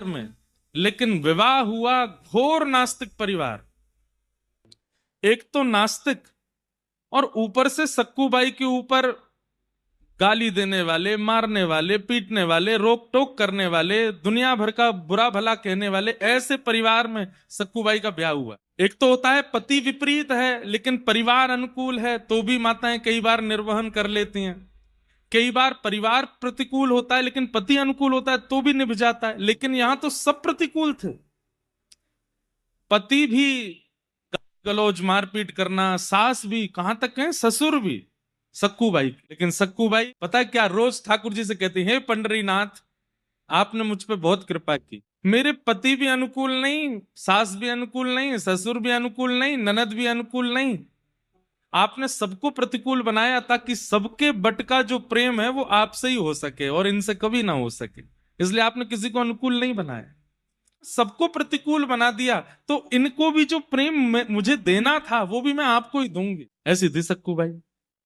में, लेकिन विवाह हुआ घोर नास्तिक परिवार। एक तो नास्तिक और ऊपर से सक्कूबाई के ऊपर गाली देने वाले, मारने वाले, पीटने वाले, रोक टोक करने वाले, दुनिया भर का बुरा भला कहने वाले, ऐसे परिवार में सक्कूबाई का ब्याह हुआ। एक तो होता है पति विपरीत है लेकिन परिवार अनुकूल है, तो भी माताएं कई बार निर्वहन कर लेती हैं। कई बार परिवार प्रतिकूल होता है लेकिन पति अनुकूल होता है, तो भी निभ जाता है। लेकिन यहां तो सब प्रतिकूल थे। पति भी गलौज मारपीट करना, सास भी, कहां तक है ससुर भी, सक्कूबाई। लेकिन सक्कूबाई पता है क्या, रोज ठाकुर जी से कहती है, पंडरीनाथ आपने मुझ पे बहुत कृपा की। मेरे पति भी अनुकूल नहीं, सास भी अनुकूल नहीं, ससुर भी अनुकूल नहीं, ननद भी अनुकूल नहीं। आपने सबको प्रतिकूल बनाया ताकि सबके बट का जो प्रेम है वो आपसे ही हो सके और इनसे कभी ना हो सके। इसलिए आपने किसी को अनुकूल नहीं बनाया, सबको प्रतिकूल बना दिया। तो इनको भी जो प्रेम मुझे देना था वो भी मैं आपको ही दूंगी। ऐसी थी सक्कूबाई।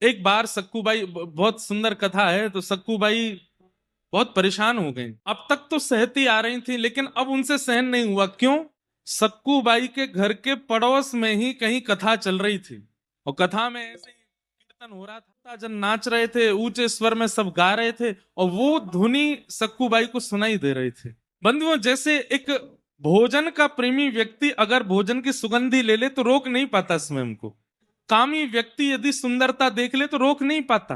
एक बार सक्कूबाई, बहुत सुंदर कथा है, तो सक्कूबाई बहुत परेशान हो गई। अब तक तो सहती आ रही थी लेकिन अब उनसे सहन नहीं हुआ। क्यों? सक्कूबाई के घर के पड़ोस में ही कहीं कथा चल रही थी और कथा में ऐसे ही कीर्तन हो रहा था, जन नाच रहे थे, ऊंचे स्वर में सब गा रहे थे और वो धुनी सक्कूबाई को सुनाई दे रही थी। बंधुओं, जैसे एक भोजन का प्रेमी व्यक्ति अगर भोजन की सुगंधी ले ले तो रोक नहीं पाता स्वयं को। कामी व्यक्ति यदि सुंदरता देख ले तो रोक नहीं पाता।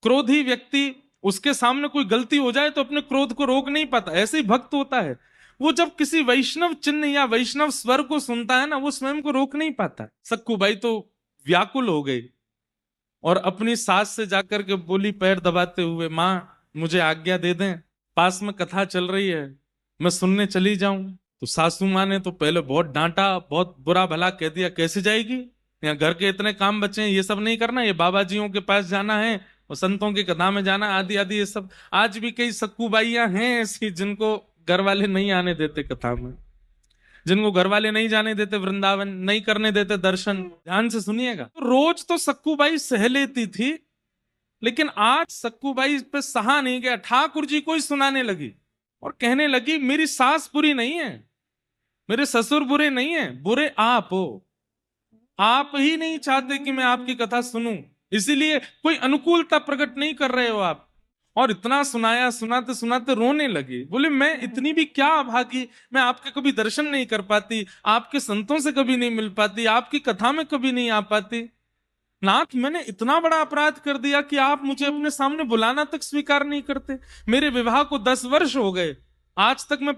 क्रोधी व्यक्ति, उसके सामने कोई गलती हो जाए तो अपने क्रोध को रोक नहीं पाता। ऐसे ही भक्त होता है, वो जब किसी वैष्णव चिन्ह या वैष्णव स्वर को सुनता है ना, वो स्वयं को रोक नहीं पाता। सक्कूबाई तो व्याकुल हो गई और अपनी सास से जाकर के बोली पैर दबाते हुए, मां मुझे आज्ञा दे दें, पास में कथा चल रही है, मैं सुनने चली जाऊं। तो सासू मां ने तो पहले बहुत डांटा, बहुत बुरा भला कह दिया, कैसे जाएगी, यहाँ घर के इतने काम बचे हैं, ये सब नहीं करना, ये बाबा जियों के पास जाना है और संतों की कथा में जाना, आदि आदि ये सब। आज भी कई सक्कूबाइयां हैं ऐसी जिनको घर वाले नहीं आने देते कथा में, जिनको घर वाले नहीं जाने देते वृंदावन, नहीं करने देते दर्शन। ध्यान से सुनिएगा। तो रोज तो सक्कूबाई सह लेती थी लेकिन आज सक्कूबाई पे सहा नहीं गया। ठाकुर जी को ही सुनाने लगी और कहने लगी, मेरी सास बुरी नहीं है, मेरे ससुर बुरे नहीं है, बुरे आप हो। आप ही नहीं चाहते कि मैं आपकी कथा सुनूं, इसीलिए कोई अनुकूलता प्रकट नहीं कर रहे हो आप। और इतना सुनाया, सुनाते सुनाते रोने लगी। बोले मैं इतनी भी क्या अभागी, मैं आपके कभी दर्शन नहीं कर पाती, आपके संतों से कभी नहीं मिल पाती, आपकी कथा में कभी नहीं आ पाती। नाथ, मैंने इतना बड़ा अपराध कर दिया कि आप मुझे अपने सामने बुलाना तक स्वीकार नहीं करते। मेरे विवाह को 10 वर्ष हो गए, आज तक मैं